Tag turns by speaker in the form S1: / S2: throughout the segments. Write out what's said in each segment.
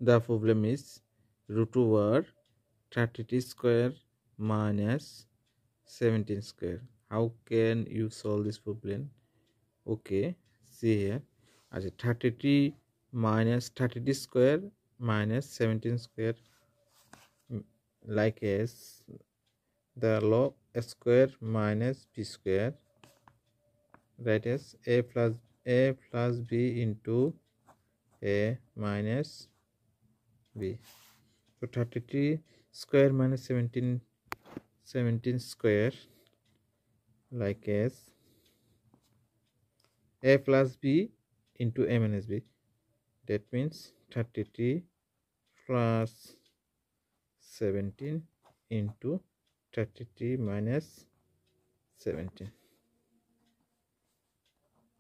S1: The problem is root over 32 square minus 17 square. How can you solve this problem? Okay, see here. As a 33 minus 32 square minus 17 square, like as the log square minus b square, that is a plus b into a minus b. So 33 square minus 17 square, like as a plus b into a minus b. That means 33 plus 17 into 33 minus 17.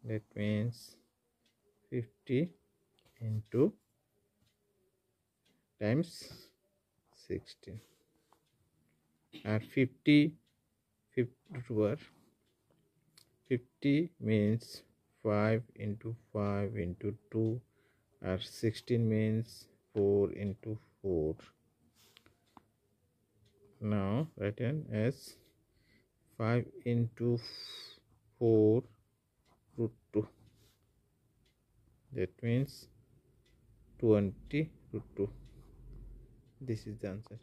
S1: That means 50 into times 16. And 50 over 50 means 5 into 5 into 2, or 16 means 4 into 4. Now written as 5 into 4 root 2. That means 20 root 2. This is the answer.